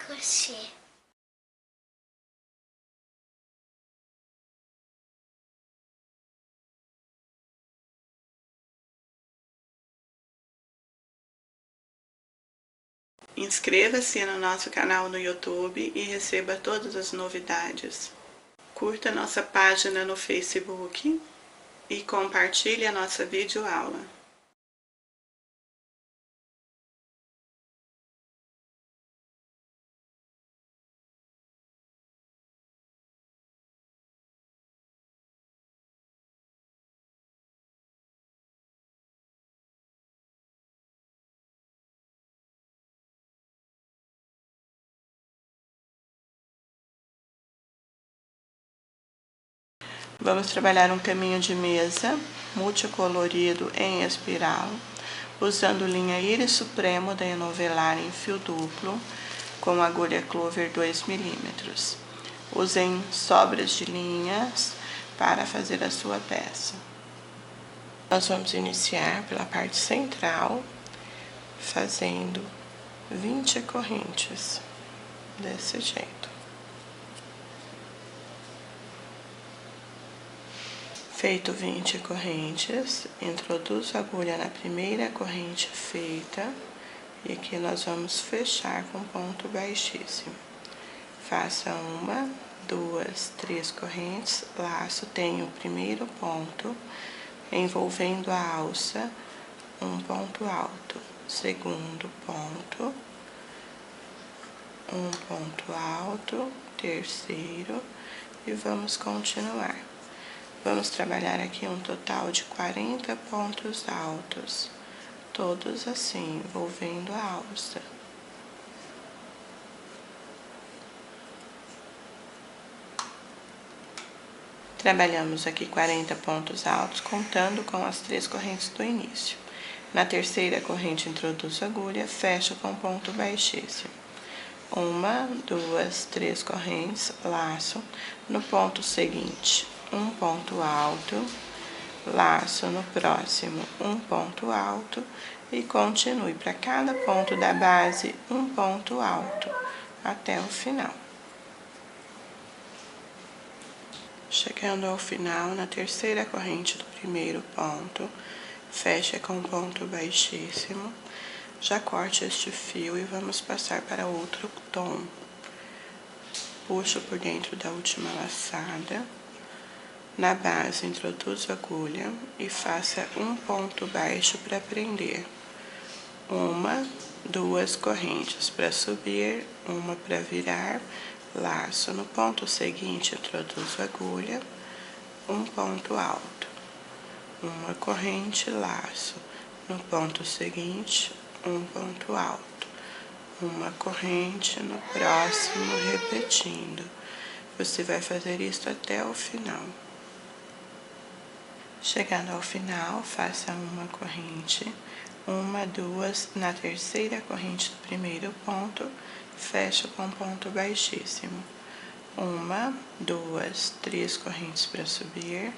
crochê. Inscreva-se no nosso canal no YouTube e receba todas as novidades. Curta nossa página no Facebook e compartilhe a nossa videoaula. Vamos trabalhar um caminho de mesa multicolorido em espiral, usando linha íris supremo da Enovelar em fio duplo, com agulha Clover 2 mm. Usem sobras de linhas para fazer a sua peça. Nós vamos iniciar pela parte central, fazendo 20 correntes, desse jeito. Feito 20 correntes, introduzo a agulha na primeira corrente feita e aqui nós vamos fechar com ponto baixíssimo. Faça uma, duas, três correntes, laço, tenho o primeiro ponto, envolvendo a alça, um ponto alto, segundo ponto, um ponto alto, terceiro e vamos continuar. Vamos trabalhar aqui um total de 40 pontos altos, todos assim, envolvendo a alça. Trabalhamos aqui 40 pontos altos, contando com as 3 correntes do início. Na terceira corrente, introduzo a agulha, fecho com ponto baixíssimo. Uma, duas, três correntes, laço. No ponto seguinte, um ponto alto, laço no próximo, um ponto alto e continue para cada ponto da base um ponto alto até o final. Chegando ao final, na terceira corrente do primeiro ponto, fecha com ponto baixíssimo, já corte este fio e vamos passar para outro tom. Puxo por dentro da última laçada. Na base, introduzo a agulha e faça um ponto baixo para prender. Uma, duas correntes para subir, uma para virar, laço. No ponto seguinte, introduzo a agulha, um ponto alto, uma corrente, laço. No ponto seguinte, um ponto alto, uma corrente, no próximo, repetindo. Você vai fazer isso até o final. Chegando ao final, faça uma corrente, uma, duas, na terceira corrente do primeiro ponto, fecho com ponto baixíssimo. Uma, duas, três correntes para subir,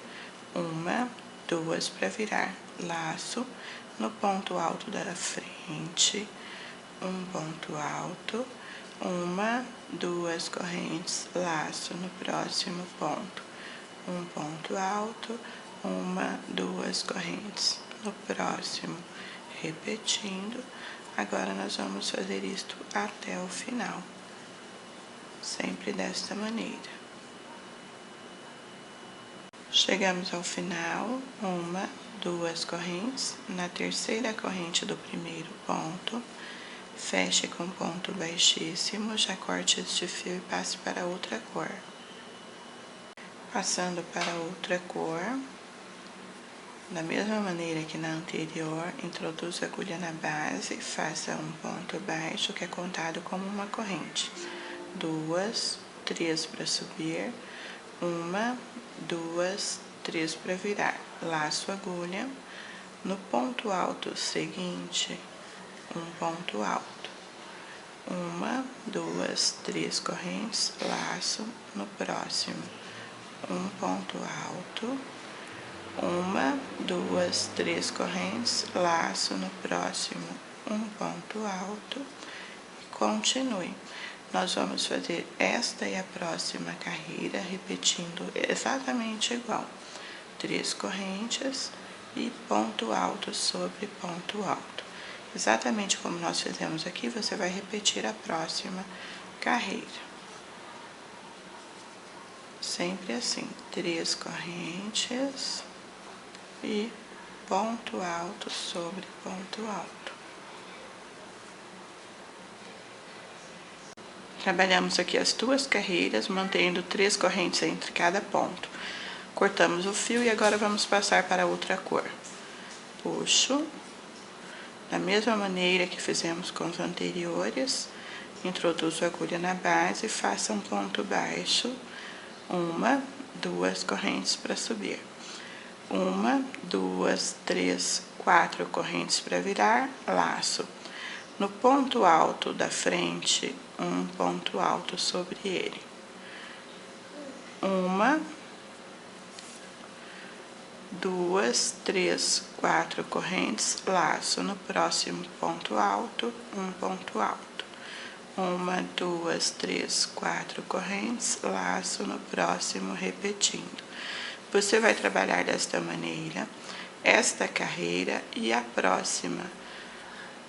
uma, duas para virar, laço, no ponto alto da frente, um ponto alto, uma, duas correntes, laço, no próximo ponto, um ponto alto, uma, duas correntes, no próximo, repetindo. Agora nós vamos fazer isto até o final, sempre desta maneira. Chegamos ao final, uma, duas correntes, na terceira corrente do primeiro ponto, feche com ponto baixíssimo, já corte este fio e passe para outra cor. Passando para outra cor, da mesma maneira que na anterior, introduza a agulha na base, faça um ponto baixo que é contado como uma corrente. Duas, três para subir, uma, duas, três para virar. Laço a agulha, no ponto alto seguinte, um ponto alto. Uma, duas, três correntes, laço no próximo, um ponto alto. Uma, duas, três correntes, laço no próximo, um ponto alto e continue. nós vamos fazer esta e a próxima carreira, repetindo exatamente igual. 3 correntes e ponto alto sobre ponto alto. Exatamente como nós fizemos aqui, você vai repetir a próxima carreira. Sempre assim, 3 correntes e ponto alto sobre ponto alto. Trabalhamos aqui as 2 carreiras, mantendo 3 correntes entre cada ponto. Cortamos o fio e agora vamos passar para outra cor. Puxo, da mesma maneira que fizemos com os anteriores, introduzo a agulha na base e faço um ponto baixo, 1, 2 correntes para subir. 1, 2, 3, 4 correntes para virar, laço. No ponto alto da frente, um ponto alto sobre ele. 1, 2, 3, 4 correntes, laço. No próximo ponto alto, um ponto alto. 1, 2, 3, 4 correntes, laço. No próximo, repetindo. Você vai trabalhar desta maneira, esta carreira e a próxima,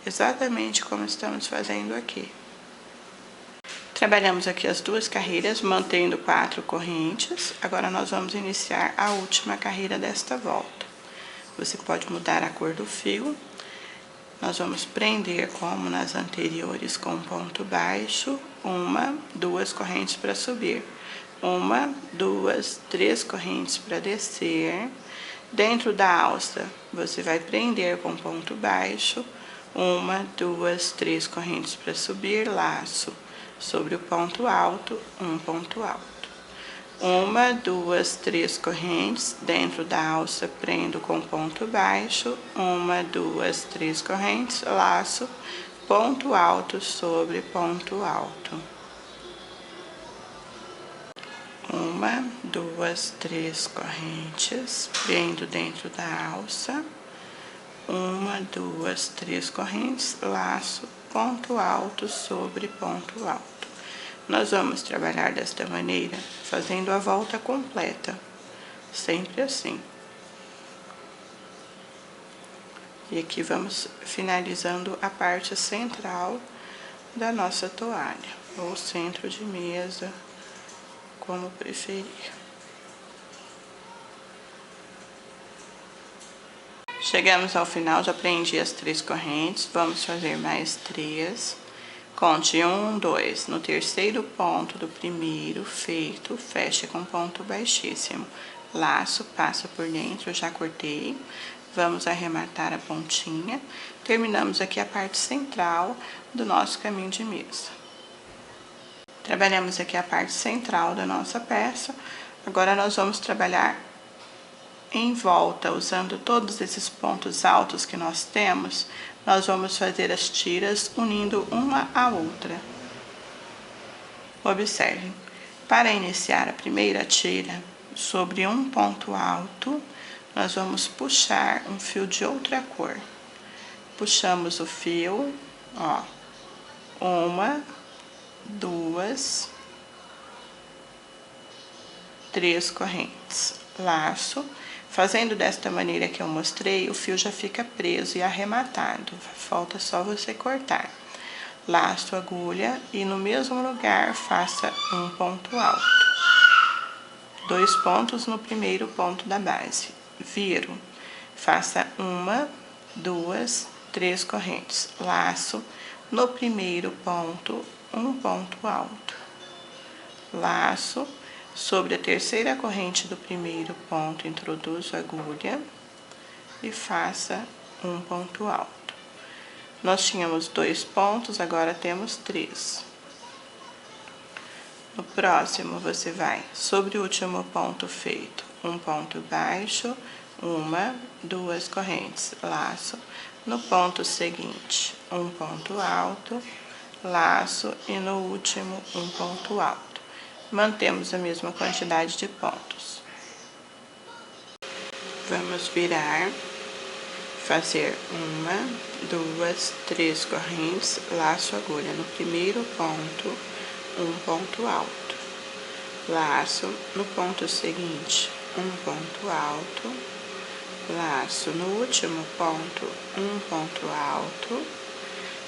exatamente como estamos fazendo aqui. Trabalhamos aqui as 2 carreiras, mantendo 4 correntes. Agora nós vamos iniciar a última carreira desta volta. Você pode mudar a cor do fio. Nós vamos prender como nas anteriores com ponto baixo, 1, 2 correntes para subir. 1, 2, 3 correntes para descer. Dentro da alça, você vai prender com ponto baixo, 1, 2, 3 correntes para subir, laço. Sobre o ponto alto, um ponto alto. 1, 2, 3 correntes, dentro da alça prendo com ponto baixo, 1, 2, 3 correntes, laço, ponto alto sobre ponto alto. 1, 2, 3 correntes, prendo dentro da alça, 1, 2, 3 correntes, laço, ponto alto sobre ponto alto. Nós vamos trabalhar desta maneira, fazendo a volta completa, sempre assim. E aqui vamos finalizando a parte central da nossa toalha, ou centro de mesa, como preferir. Chegamos ao final, já prendi as 3 correntes, vamos fazer mais 3. Conte 1, 2. No terceiro ponto do primeiro feito, fecha com ponto baixíssimo. Laço, passa por dentro, já cortei. Vamos arrematar a pontinha. Terminamos aqui a parte central do nosso caminho de mesa. Trabalhamos aqui a parte central da nossa peça. Agora nós vamos trabalhar em volta, usando todos esses pontos altos que nós temos, nós vamos fazer as tiras unindo uma à outra. Observem, para iniciar a primeira tira, sobre um ponto alto, nós vamos puxar um fio de outra cor. Puxamos o fio, ó, 1, 2, 3 correntes, laço. Fazendo desta maneira que eu mostrei, o fio já fica preso e arrematado. Falta só você cortar. Laço a agulha e no mesmo lugar faça um ponto alto. 2 pontos no primeiro ponto da base. Viro. Faça 1, 2, 3 correntes. Laço no primeiro ponto, um ponto alto. Laço. Sobre a terceira corrente do primeiro ponto, introduzo a agulha e faça um ponto alto. Nós tínhamos 2 pontos, agora temos 3. No próximo, você vai sobre o último ponto feito, um ponto baixo, 1, 2 correntes, laço. No ponto seguinte, um ponto alto, laço e no último, um ponto alto. Mantemos a mesma quantidade de pontos. Vamos virar, fazer 1, 2, 3 correntes, laço agulha no primeiro ponto, um ponto alto, laço no ponto seguinte, um ponto alto, laço no último ponto, um ponto alto,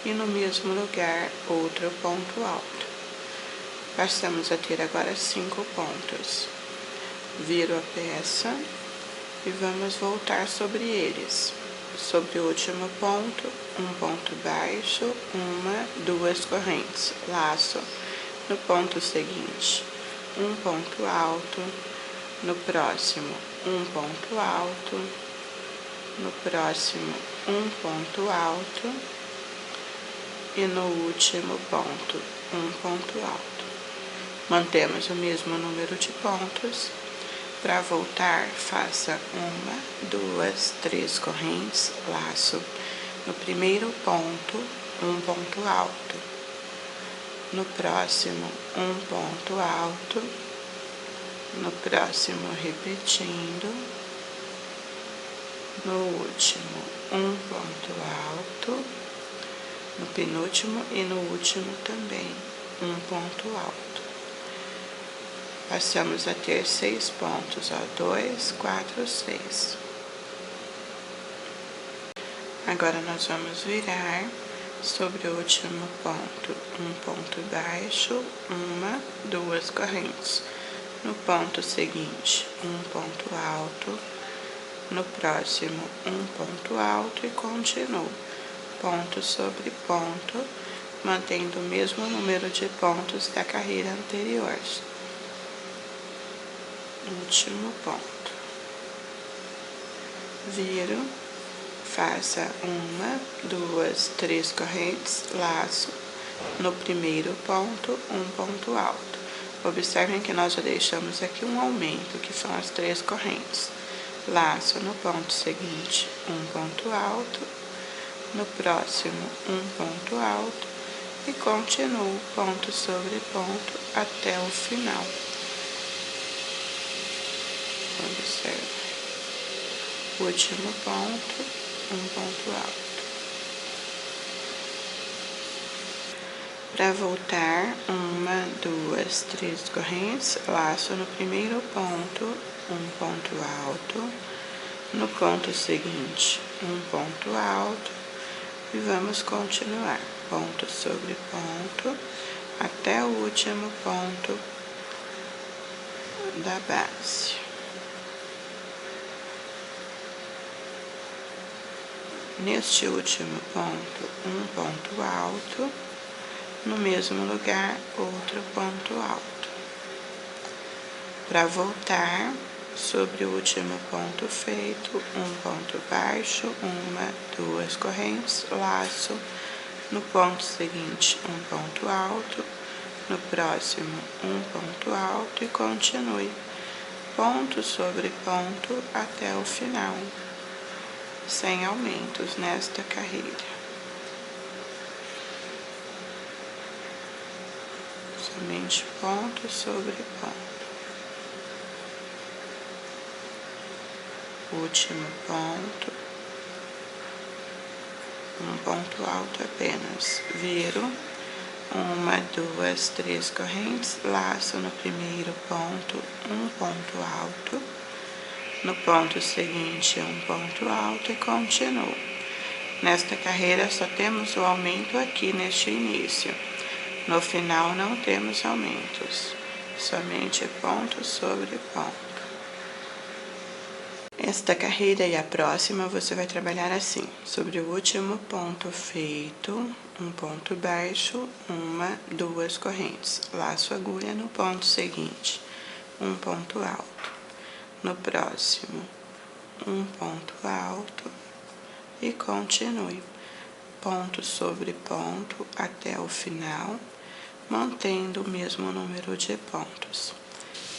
e no mesmo lugar, outro ponto alto. Passamos a ter agora 5 pontos. Viro a peça e vamos voltar sobre eles. Sobre o último ponto, um ponto baixo, uma, duas correntes, laço no ponto seguinte, um ponto alto, no próximo, um ponto alto, no próximo, um ponto alto e no último ponto, um ponto alto. Mantemos o mesmo número de pontos. Para voltar, faça uma, duas, três correntes, laço no primeiro ponto, um ponto alto, no próximo, um ponto alto, no próximo, repetindo, no último, um ponto alto, no penúltimo e no último também, um ponto alto. Passamos a ter 6 pontos, ó, 2, 4, 6. Agora nós vamos virar sobre o último ponto, um ponto baixo, uma, duas correntes. No ponto seguinte, um ponto alto, no próximo, um ponto alto e continuo, ponto sobre ponto, mantendo o mesmo número de pontos da carreira anterior. Último ponto, viro, faça uma, duas, três correntes, laço no primeiro ponto, um ponto alto. Observem que nós já deixamos aqui um aumento, que são as 3 correntes. Laço no ponto seguinte, um ponto alto, no próximo, um ponto alto e continuo ponto sobre ponto até o final. Observe. Último ponto, um ponto alto. Para voltar, uma, duas, três correntes, laço no primeiro ponto, um ponto alto, no ponto seguinte, um ponto alto, e vamos continuar, ponto sobre ponto, até o último ponto da base. Neste último ponto, um ponto alto, no mesmo lugar, outro ponto alto. Para voltar, sobre o último ponto feito, um ponto baixo, uma, duas correntes, laço, no ponto seguinte, um ponto alto, no próximo, um ponto alto e continue, ponto sobre ponto até o final. Sem aumentos nesta carreira. Somente ponto sobre ponto. Último ponto. Um ponto alto apenas. Viro. Uma, duas, três correntes. Laço no primeiro ponto, um ponto alto. No ponto seguinte, um ponto alto e continuo. Nesta carreira só temos o aumento aqui neste início. No final não temos aumentos, somente ponto sobre ponto. Esta carreira e a próxima você vai trabalhar assim, sobre o último ponto feito, um ponto baixo, uma, duas correntes. Laço agulha no ponto seguinte, um ponto alto. No próximo, um ponto alto e continue, ponto sobre ponto até o final, mantendo o mesmo número de pontos.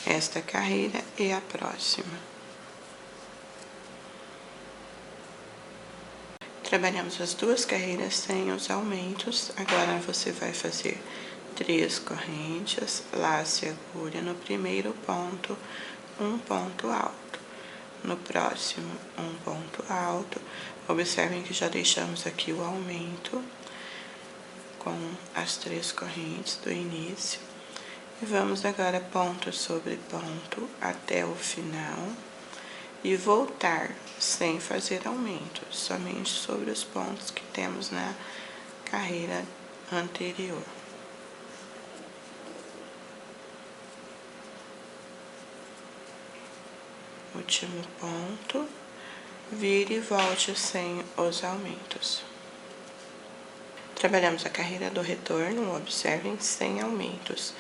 Esta carreira e a próxima. Trabalhamos as 2 carreiras sem os aumentos. Agora você vai fazer 3 correntes, laço e agulha no primeiro ponto, um ponto alto. No próximo, um ponto alto. Observem que já deixamos aqui o aumento com as 3 correntes do início. E vamos agora ponto sobre ponto até o final e voltar sem fazer aumento, somente sobre os pontos que temos na carreira anterior. Último ponto, vire e volte sem os aumentos. Trabalhamos a carreira do retorno, observem, sem aumentos.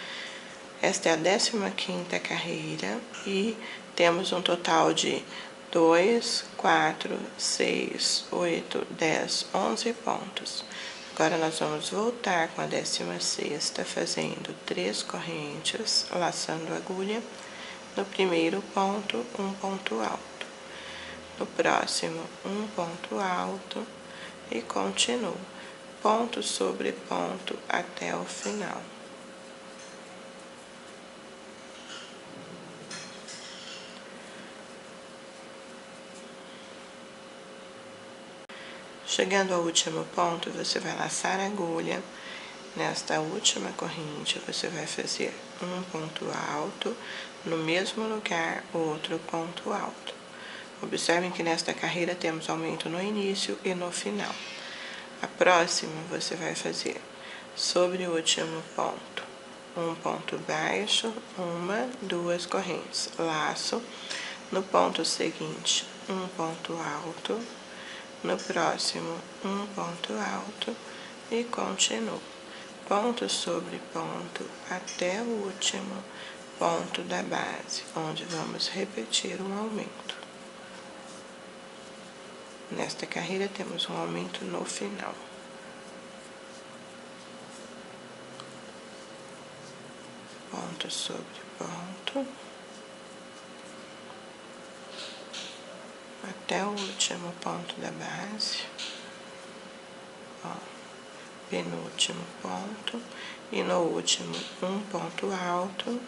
Esta é a 15ª carreira e temos um total de 2, 4, 6, 8, 10, 11 pontos. Agora nós vamos voltar com a 16ª, fazendo 3 correntes, laçando a agulha. No primeiro ponto, um ponto alto. No próximo, um ponto alto e continuo. Ponto sobre ponto até o final. Chegando ao último ponto, você vai laçar a agulha. Nesta última corrente, você vai fazer um ponto alto, no mesmo lugar, outro ponto alto. Observem que nesta carreira temos aumento no início e no final. A próxima, você vai fazer sobre o último ponto, um ponto baixo, 1, 2 correntes, laço. No ponto seguinte, um ponto alto. No próximo, um ponto alto e continuo. Ponto sobre ponto até o último ponto da base, onde vamos repetir um aumento. Nesta carreira temos um aumento no final. Ponto sobre ponto até o último ponto da base. Ó, penúltimo ponto e no último um ponto alto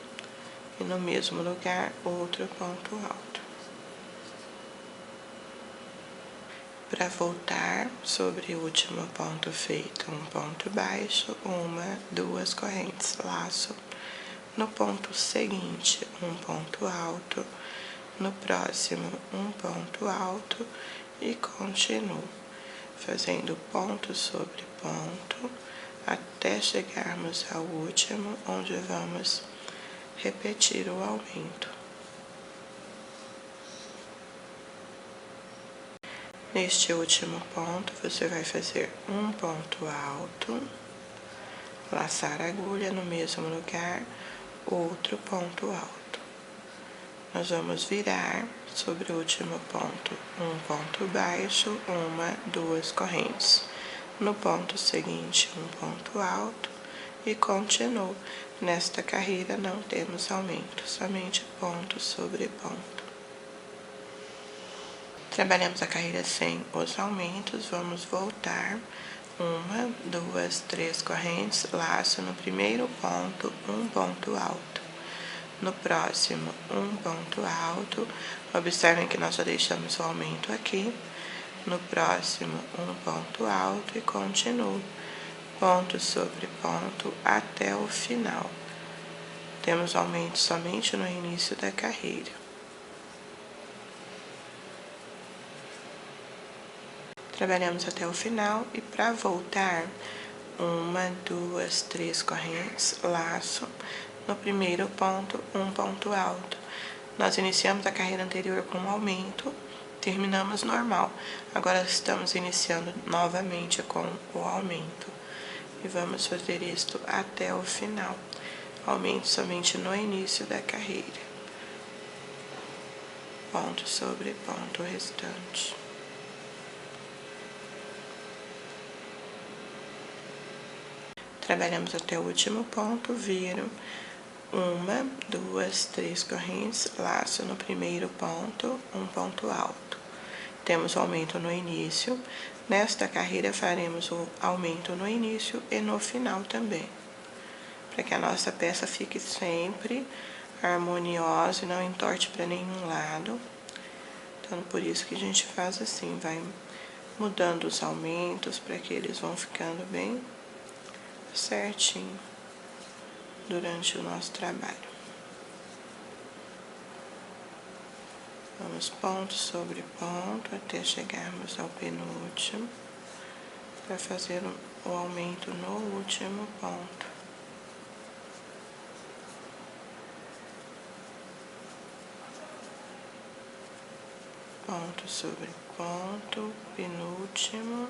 e no mesmo lugar outro ponto alto. Para voltar sobre o último ponto feito, um ponto baixo, 1, 2 correntes, laço. No ponto seguinte, um ponto alto. No próximo, um ponto alto e continuo, fazendo ponto sobre ponto até chegarmos ao último, onde vamos repetir o aumento. Neste último ponto, você vai fazer um ponto alto, laçar a agulha no mesmo lugar, outro ponto alto. Nós vamos virar sobre o último ponto, um ponto baixo, 1, 2 correntes. No ponto seguinte, um ponto alto e continuo. Nesta carreira não temos aumento, somente ponto sobre ponto. Trabalhamos a carreira sem os aumentos, vamos voltar. 1, 2, 3 correntes, laço no primeiro ponto, um ponto alto. No próximo, um ponto alto. Observem que nós já deixamos o aumento aqui. No próximo, um ponto alto e continuo. Ponto sobre ponto até o final. Temos aumento somente no início da carreira. Trabalhamos até o final e para voltar, 1, 2, 3 correntes, laço. No primeiro ponto, um ponto alto. Nós iniciamos a carreira anterior com um aumento, terminamos normal. Agora estamos iniciando novamente com o aumento. E vamos fazer isto até o final. Aumento somente no início da carreira. Ponto sobre ponto restante. Trabalhamos até o último ponto, viro 1, 2, 3 correntes, laço no primeiro ponto, um ponto alto. Temos o aumento no início. Nesta carreira faremos o aumento no início e no final também, para que a nossa peça fique sempre harmoniosa e não entorte para nenhum lado. Então, por isso que a gente faz assim, vai mudando os aumentos para que eles vão ficando bem certinho. durante o nosso trabalho. Vamos ponto sobre ponto até chegarmos ao penúltimo, para fazer o aumento no último ponto. Ponto sobre ponto, penúltimo,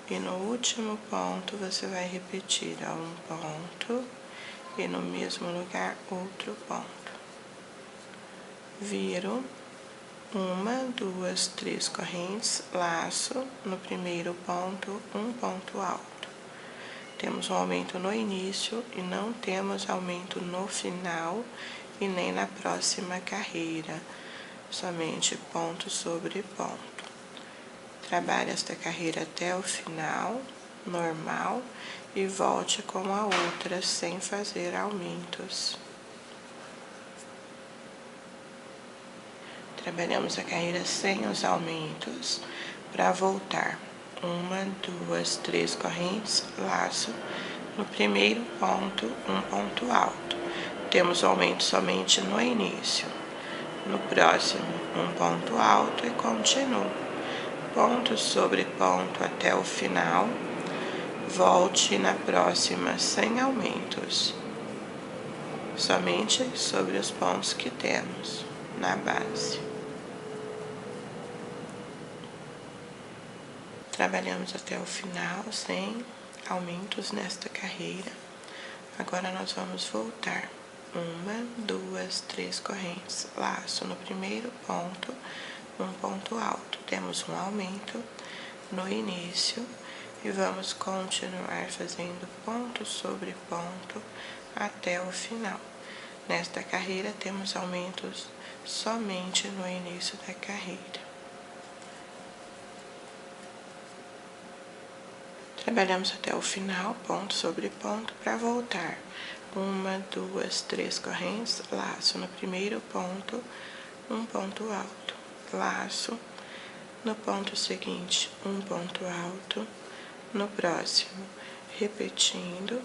e no último ponto você vai repetir a um ponto e no mesmo lugar outro ponto. Viro 1, 2, 3 correntes, laço no primeiro ponto, um ponto alto. Temos um aumento no início e não temos aumento no final e nem na próxima carreira. Somente ponto sobre ponto. Trabalhe esta carreira até o final, normal, e volte com a outra sem fazer aumentos. Trabalhamos a carreira sem os aumentos. Para voltar, 1, 2, 3 correntes, laço no primeiro ponto, um ponto alto. Temos aumento somente no início. No próximo, um ponto alto e continuo. Ponto sobre ponto até o final. Volte na próxima sem aumentos. Somente sobre os pontos que temos na base. Trabalhamos até o final sem aumentos nesta carreira. Agora nós vamos voltar. 1, 2, 3 correntes, laço no primeiro ponto, um ponto alto. Temos um aumento no início e vamos continuar fazendo ponto sobre ponto até o final. Nesta carreira temos aumentos somente no início da carreira. Trabalhamos até o final, ponto sobre ponto, para voltar. 1, 2, 3 correntes, laço no primeiro ponto, um ponto alto. Laço no ponto seguinte, um ponto alto. No próximo, repetindo,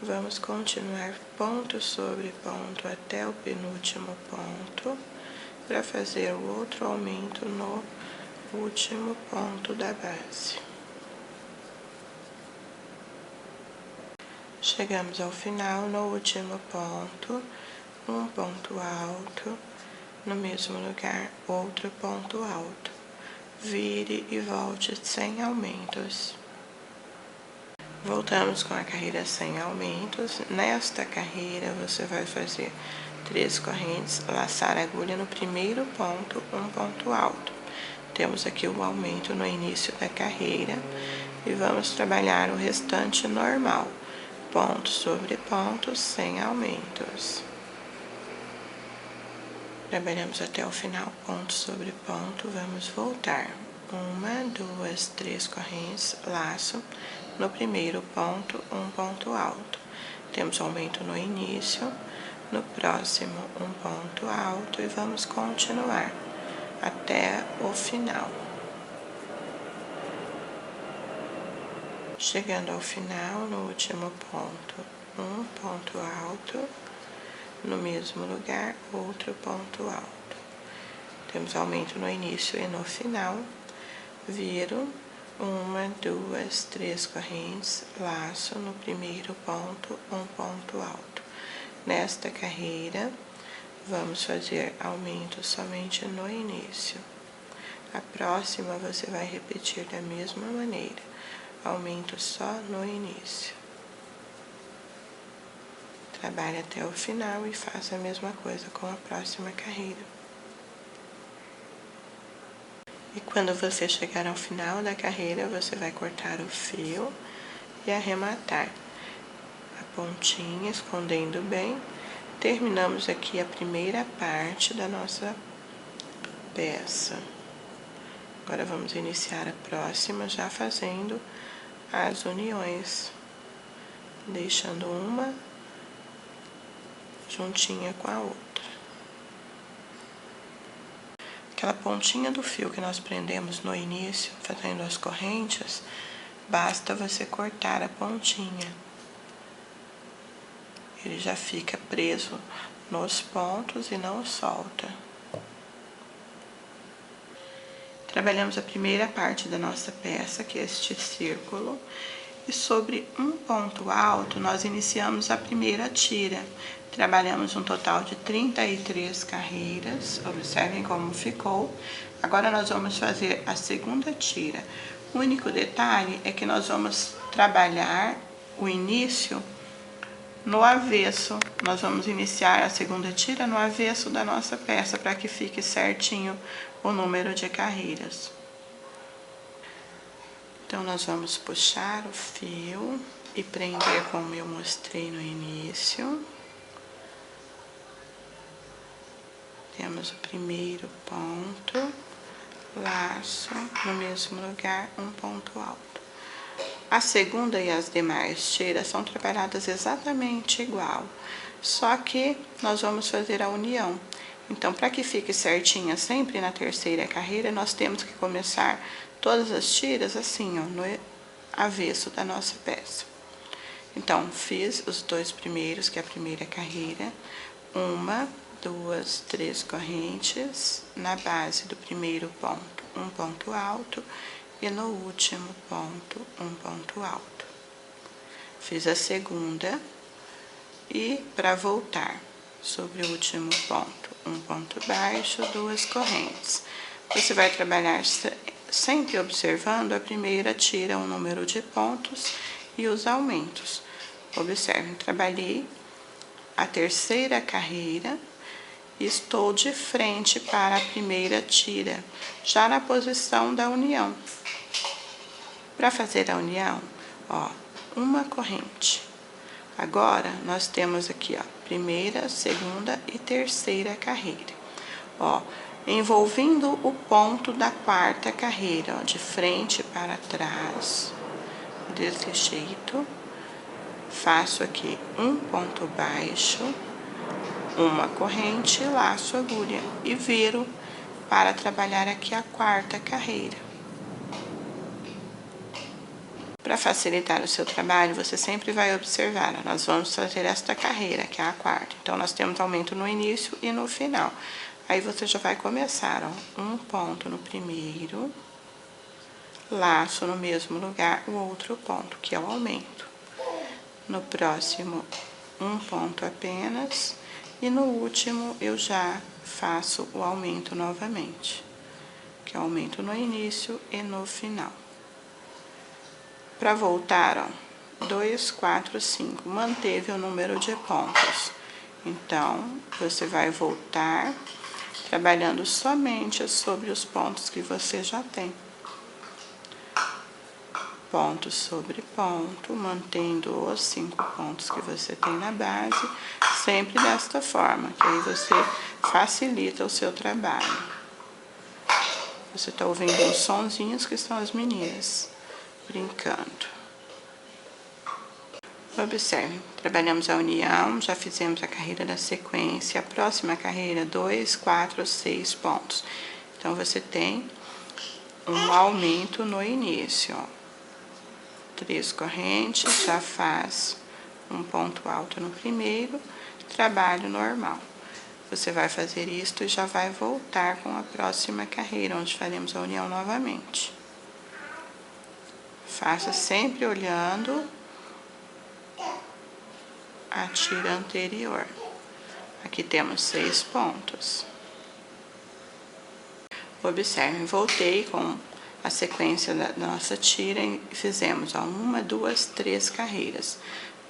vamos continuar ponto sobre ponto até o penúltimo ponto, para fazer o outro aumento no último ponto da base. Chegamos ao final, no último ponto, um ponto alto, no mesmo lugar, outro ponto alto. Vire e volte sem aumentos. Voltamos com a carreira sem aumentos. Nesta carreira, você vai fazer 3 correntes, laçar a agulha no primeiro ponto, um ponto alto. Temos aqui o aumento no início da carreira e vamos trabalhar o restante normal. Ponto sobre ponto, sem aumentos. Trabalhamos até o final, ponto sobre ponto, vamos voltar. 1, 2, 3 correntes, laço no primeiro ponto, um ponto alto. Temos aumento no início, no próximo um ponto alto e vamos continuar até o final. Chegando ao final, no último ponto, um ponto alto, no mesmo lugar, outro ponto alto. Temos aumento no início e no final. Viro 1, 2, 3 correntes, laço no primeiro ponto, um ponto alto. Nesta carreira, vamos fazer aumento somente no início. A próxima você vai repetir da mesma maneira, aumento só no início. Trabalhe até o final e faça a mesma coisa com a próxima carreira. E quando você chegar ao final da carreira, você vai cortar o fio e arrematar a pontinha, escondendo bem. Terminamos aqui a primeira parte da nossa peça. Agora vamos iniciar a próxima, já fazendo as uniões, deixando uma juntinha com a outra. Aquela pontinha do fio que nós prendemos no início, fazendo as correntes, basta você cortar a pontinha. Ele já fica preso nos pontos e não solta. Trabalhamos a primeira parte da nossa peça, que é este círculo, e sobre um ponto alto nós iniciamos a primeira tira. Trabalhamos um total de 33 carreiras, observem como ficou. Agora nós vamos fazer a segunda tira. O único detalhe é que nós vamos trabalhar o início no avesso. Nós vamos iniciar a segunda tira no avesso da nossa peça, para que fique certinho o número de carreiras. Então, nós vamos puxar o fio e prender como eu mostrei no início. Temos o primeiro ponto, laço, no mesmo lugar, um ponto alto. A segunda e as demais tiras são trabalhadas exatamente igual, só que nós vamos fazer a união. Então, para que fique certinha sempre na terceira carreira, nós temos que começar todas as tiras assim, ó, no avesso da nossa peça. Então, fiz os dois primeiros, que é a primeira carreira, 1, 2, 3 correntes, na base do primeiro ponto, um ponto alto, e no último ponto, um ponto alto. Fiz a segunda, e para voltar sobre o último ponto, um ponto baixo, 2 correntes. Você vai trabalhar sempre observando a primeira tira, o número de pontos e os aumentos. Observem, trabalhei a terceira carreira, estou de frente para a primeira tira, já na posição da união. Para fazer a união, ó, uma corrente. Agora, nós temos aqui, ó, primeira, segunda e terceira carreira. Ó, envolvendo o ponto da quarta carreira, ó, de frente para trás, desse jeito. Faço aqui um ponto baixo, uma corrente, laço, agulha e viro para trabalhar aqui a quarta carreira. Para facilitar o seu trabalho, você sempre vai observar, ó, nós vamos fazer esta carreira, que é a quarta. Então, nós temos aumento no início e no final. Aí, você já vai começar, ó, um ponto no primeiro, laço no mesmo lugar, o outro ponto, que é o aumento. No próximo, um ponto apenas, e no último, eu já faço o aumento novamente, que é o aumento no início e no final. Para voltar, ó, 2, 4, 5, manteve o número de pontos. Então, você vai voltar trabalhando somente sobre os pontos que você já tem. Ponto sobre ponto, mantendo os 5 pontos que você tem na base, sempre desta forma, que aí você facilita o seu trabalho. Você tá ouvindo uns sonzinhos que são as meninas brincando. Observe, trabalhamos a união, já fizemos a carreira da sequência, a próxima carreira, 2, 4, 6 pontos. Então, você tem um aumento no início, ó. 3 correntes, já faz um ponto alto no primeiro, trabalho normal. Você vai fazer isto e já vai voltar com a próxima carreira, onde faremos a união novamente. Faça sempre olhando a tira anterior. Aqui temos 6 pontos. Observem, voltei com a sequência da nossa tira e fizemos, ó, 1, 2, 3 carreiras.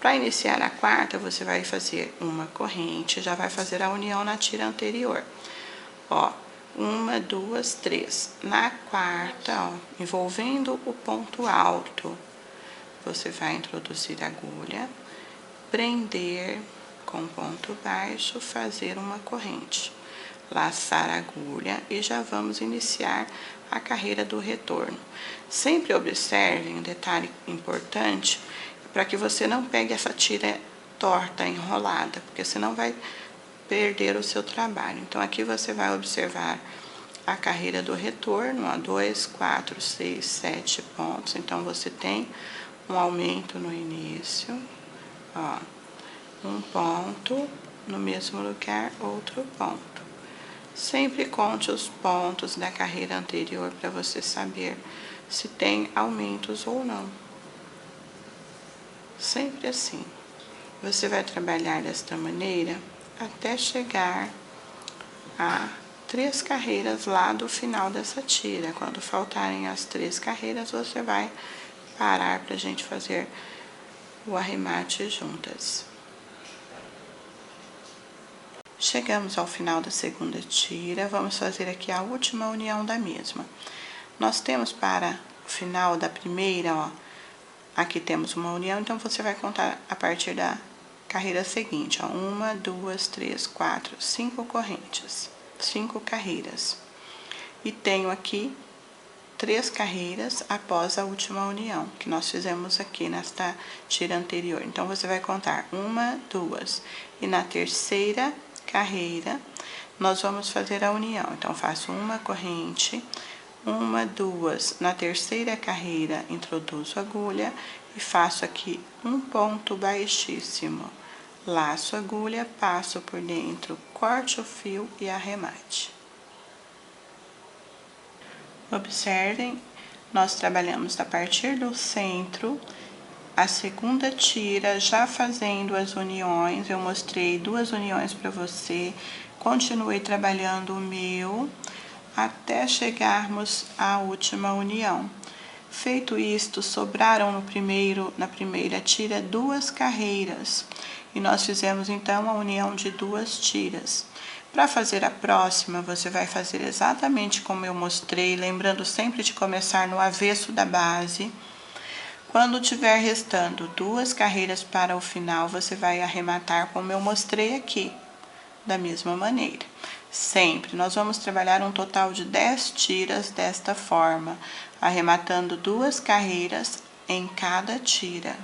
Para iniciar a quarta, você vai fazer uma corrente, já vai fazer a união na tira anterior. Ó, 1, 2, 3. Na quarta, ó, envolvendo o ponto alto, você vai introduzir a agulha, prender com ponto baixo, fazer uma corrente, laçar a agulha e já vamos iniciar a carreira do retorno. Sempre observem um detalhe importante, para que você não pegue essa tira torta, enrolada, porque senão vai perder o seu trabalho. Então, aqui você vai observar a carreira do retorno, ó, 2, 4, 6, 7 pontos. Então, você tem um aumento no início, ó, um ponto, no mesmo lugar, outro ponto. Sempre conte os pontos da carreira anterior para você saber se tem aumentos ou não. Sempre assim. Você vai trabalhar desta maneira até chegar a 3 carreiras lá do final dessa tira. Quando faltarem as 3 carreiras, você vai parar para a gente fazer o arremate juntas. Chegamos ao final da segunda tira, vamos fazer aqui a última união da mesma. Nós temos para o final da primeira, ó, aqui temos uma união, então você vai contar a partir da carreira seguinte, ó, 1, 2, 3, 4, 5 correntes, 5 carreiras. E tenho aqui 3 carreiras após a última união, que nós fizemos aqui nesta tira anterior. Então, você vai contar 1, 2, e na terceira carreira, nós vamos fazer a união. Então, faço uma corrente, 1, 2, na terceira carreira, introduzo a agulha e faço aqui um ponto baixíssimo. Laço a agulha, passo por dentro, corte o fio e arremate. Observem, nós trabalhamos a partir do centro, a segunda tira, já fazendo as uniões. Eu mostrei 2 uniões para você, continuei trabalhando o meu, até chegarmos à última união. Feito isto, sobraram na primeira tira 2 carreiras, e nós fizemos então a união de 2 tiras. Para fazer a próxima, você vai fazer exatamente como eu mostrei, lembrando sempre de começar no avesso da base. Quando tiver restando 2 carreiras para o final, você vai arrematar como eu mostrei aqui, da mesma maneira. Sempre, nós vamos trabalhar um total de 10 tiras desta forma, arrematando 2 carreiras em cada tira.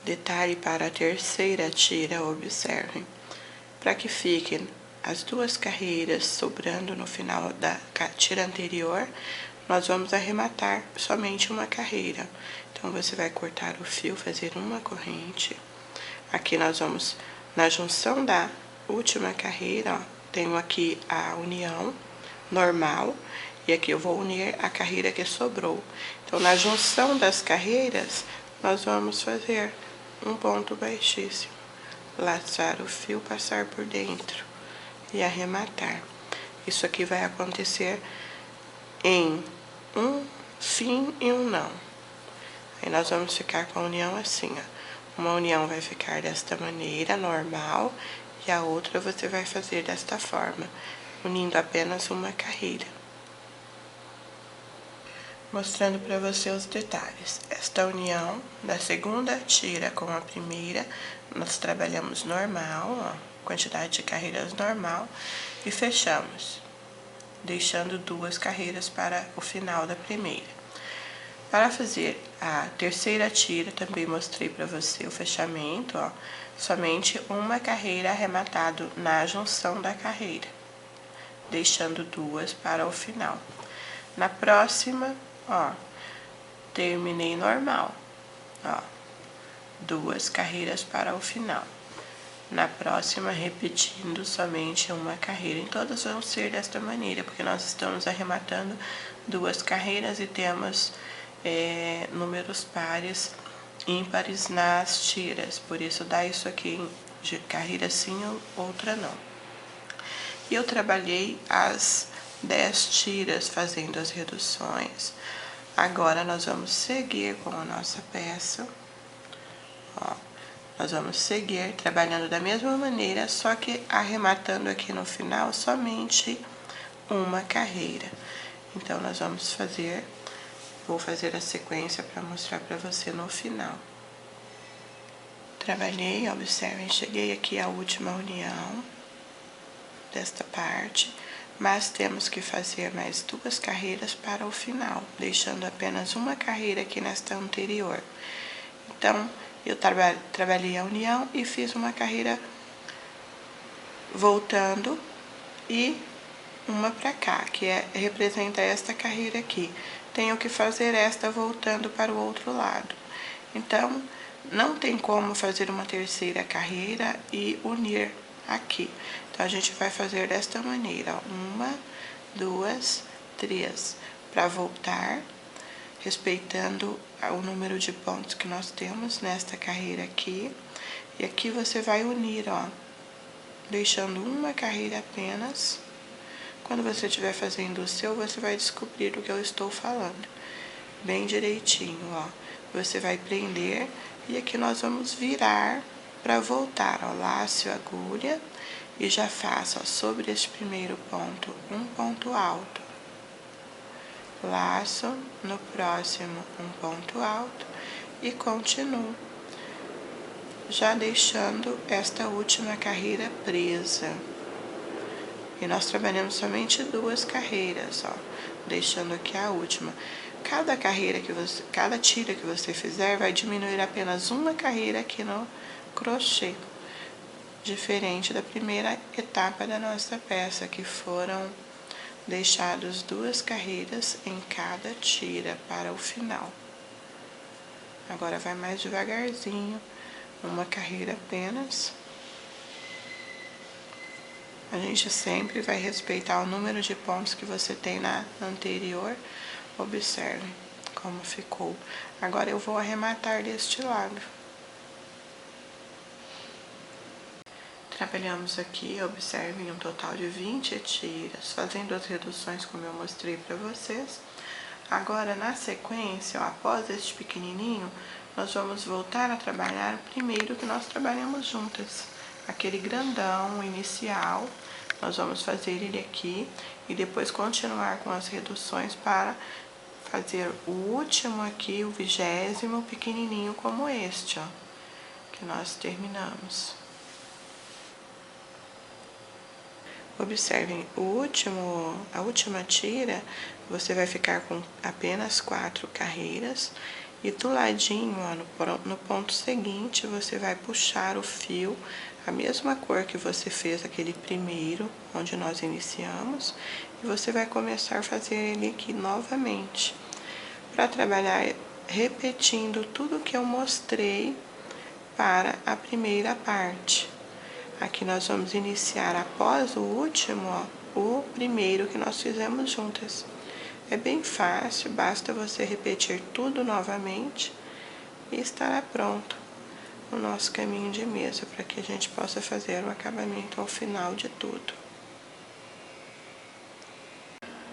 Detalhe para a terceira tira, observem. Para que fiquem as 2 carreiras sobrando no final da tira anterior, nós vamos arrematar somente uma carreira. Então, você vai cortar o fio, fazer uma corrente. Aqui nós vamos, na junção da última carreira, ó, tenho aqui a união normal, e aqui eu vou unir a carreira que sobrou. Então, na junção das carreiras, nós vamos fazer um ponto baixíssimo. Laçar o fio, passar por dentro e arrematar. Isso aqui vai acontecer em um sim e um não. Aí nós vamos ficar com a união assim, ó. Uma união vai ficar desta maneira, normal, e a outra você vai fazer desta forma, unindo apenas uma carreira. Mostrando para você os detalhes. Esta união da segunda tira com a primeira, nós trabalhamos normal, ó, quantidade de carreiras normal, e fechamos, deixando 2 carreiras para o final da primeira. Para fazer a terceira tira, também mostrei para você o fechamento, ó, somente uma carreira arrematado na junção da carreira, deixando 2 para o final. Na próxima, ó, terminei normal, ó, 2 carreiras para o final. Na próxima, repetindo somente uma carreira. Em todas vão ser desta maneira, porque nós estamos arrematando 2 carreiras e temos números pares, ímpares nas tiras. Por isso, dá isso aqui de carreira sim, outra não. E eu trabalhei as 10 tiras fazendo as reduções. Agora, nós vamos seguir com a nossa peça, ó. Nós vamos seguir trabalhando da mesma maneira, só que arrematando aqui no final somente uma carreira. Então, nós vamos fazer, vou fazer a sequência para mostrar para você no final. Trabalhei, observem, cheguei aqui à última união desta parte, mas temos que fazer mais 2 carreiras para o final, deixando apenas uma carreira aqui nesta anterior. Então, eu trabalhei a união e fiz uma carreira voltando e uma para cá, que representa esta carreira aqui. Tenho que fazer esta voltando para o outro lado. Então, não tem como fazer uma terceira carreira e unir aqui. Então, a gente vai fazer desta maneira, ó. 1, 2, 3, para voltar, respeitando o número de pontos que nós temos nesta carreira aqui. E aqui você vai unir, ó, deixando uma carreira apenas. Quando você estiver fazendo o seu, você vai descobrir o que eu estou falando. Bem direitinho, ó. Você vai prender e aqui nós vamos virar para voltar, ó. Laço e agulha e já faço, ó, sobre este primeiro ponto, um ponto alto. Laço, no próximo um ponto alto e continuo, já deixando esta última carreira presa. E nós trabalhamos somente 2 carreiras, ó, deixando aqui a última. Cada tira que você fizer vai diminuir apenas uma carreira aqui no crochê, diferente da primeira etapa da nossa peça, que foram deixadas 2 carreiras em cada tira para o final. Agora vai mais devagarzinho, uma carreira apenas. A gente sempre vai respeitar o número de pontos que você tem na anterior. Observe como ficou. Agora eu vou arrematar deste lado. Trabalhamos aqui, observem, um total de 20 tiras, fazendo as reduções como eu mostrei para vocês. Agora, na sequência, ó, após este pequenininho, nós vamos voltar a trabalhar o primeiro que nós trabalhamos juntas. Aquele grandão inicial, nós vamos fazer ele aqui e depois continuar com as reduções para fazer o último aqui, o 20º, pequenininho como este, ó, que nós terminamos. Observem, a última tira, você vai ficar com apenas 4 carreiras e do ladinho, ó, no ponto seguinte, você vai puxar o fio, a mesma cor que você fez aquele primeiro, onde nós iniciamos, e você vai começar a fazer ele aqui novamente, para trabalhar repetindo tudo que eu mostrei para a primeira parte. Aqui nós vamos iniciar após o último, ó, o primeiro que nós fizemos juntas. É bem fácil, basta você repetir tudo novamente e estará pronto o nosso caminho de mesa, para que a gente possa fazer o acabamento ao final de tudo.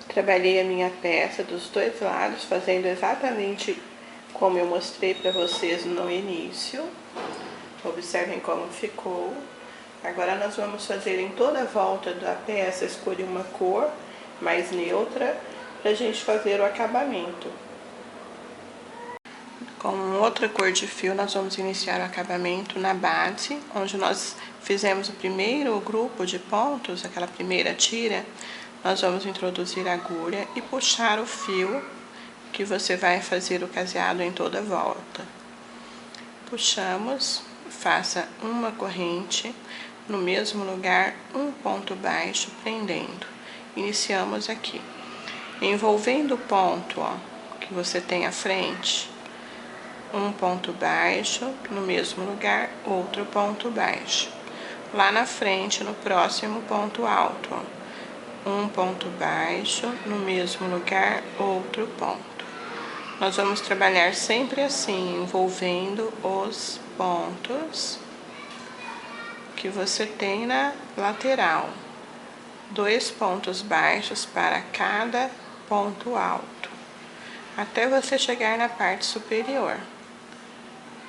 Trabalhei a minha peça dos 2 lados, fazendo exatamente como eu mostrei para vocês no início. Observem como ficou. Agora nós vamos fazer em toda a volta da peça, escolher uma cor mais neutra para a gente fazer o acabamento. Com outra cor de fio, nós vamos iniciar o acabamento na base, onde nós fizemos o primeiro grupo de pontos, aquela primeira tira. Nós vamos introduzir a agulha e puxar o fio que você vai fazer o caseado em toda a volta. Puxamos, faça uma corrente, no mesmo lugar, um ponto baixo, prendendo. Iniciamos aqui. Envolvendo o ponto, ó, que você tem à frente, um ponto baixo, no mesmo lugar, outro ponto baixo. Lá na frente, no próximo ponto alto, ó, um ponto baixo, no mesmo lugar, outro ponto. Nós vamos trabalhar sempre assim, envolvendo os pontos que você tem na lateral. 2 pontos baixos para cada ponto alto, até você chegar na parte superior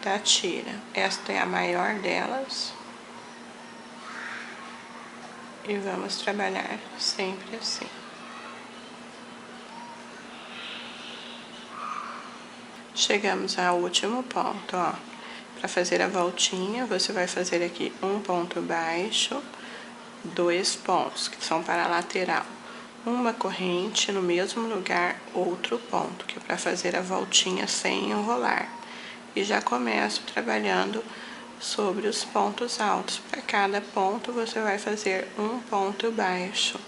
da tira. Esta é a maior delas. E vamos trabalhar sempre assim. Chegamos ao último ponto, ó. Para fazer a voltinha, você vai fazer aqui um ponto baixo, 2 pontos, que são para a lateral. Uma corrente no mesmo lugar, outro ponto, que é para fazer a voltinha sem enrolar. E já começo trabalhando sobre os pontos altos. Para cada ponto, você vai fazer um ponto baixo.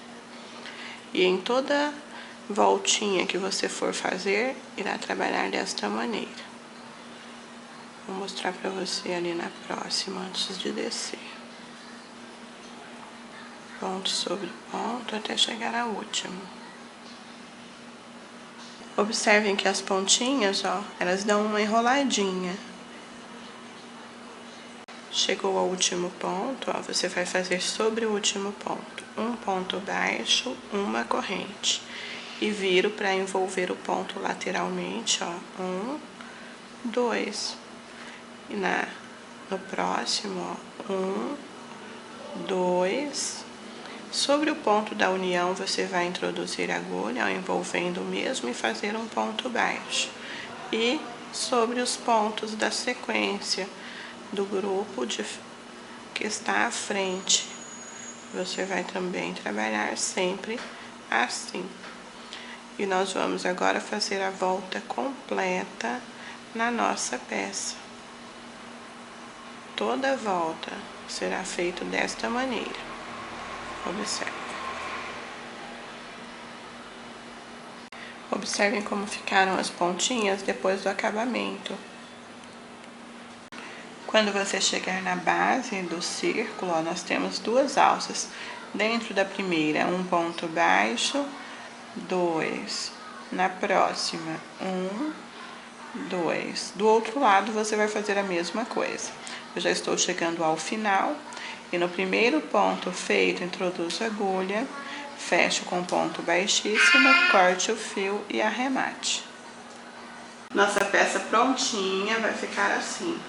E em toda voltinha que você for fazer, irá trabalhar desta maneira. Vou mostrar pra você ali na próxima, antes de descer. Ponto sobre ponto até chegar ao último. Observem que as pontinhas, ó, elas dão uma enroladinha. Chegou ao último ponto, ó, você vai fazer sobre o último ponto. Um ponto baixo, uma corrente. E viro para envolver o ponto lateralmente, ó. 1, 2. E no próximo, ó, 1, 2. Sobre o ponto da união, você vai introduzir a agulha, ó, envolvendo o mesmo e fazer um ponto baixo. E sobre os pontos da sequência do grupo que está à frente, você vai também trabalhar sempre assim. E nós vamos agora fazer a volta completa na nossa peça. Toda a volta será feita desta maneira. Observe. Observem como ficaram as pontinhas depois do acabamento. Quando você chegar na base do círculo, ó, nós temos duas alças. Dentro da primeira, um ponto baixo, 2. Na próxima, 1, 2. Do outro lado, você vai fazer a mesma coisa. Eu já estou chegando ao final e no primeiro ponto feito, introduzo a agulha, fecho com ponto baixíssimo, corte o fio e arremate. Nossa peça prontinha vai ficar assim.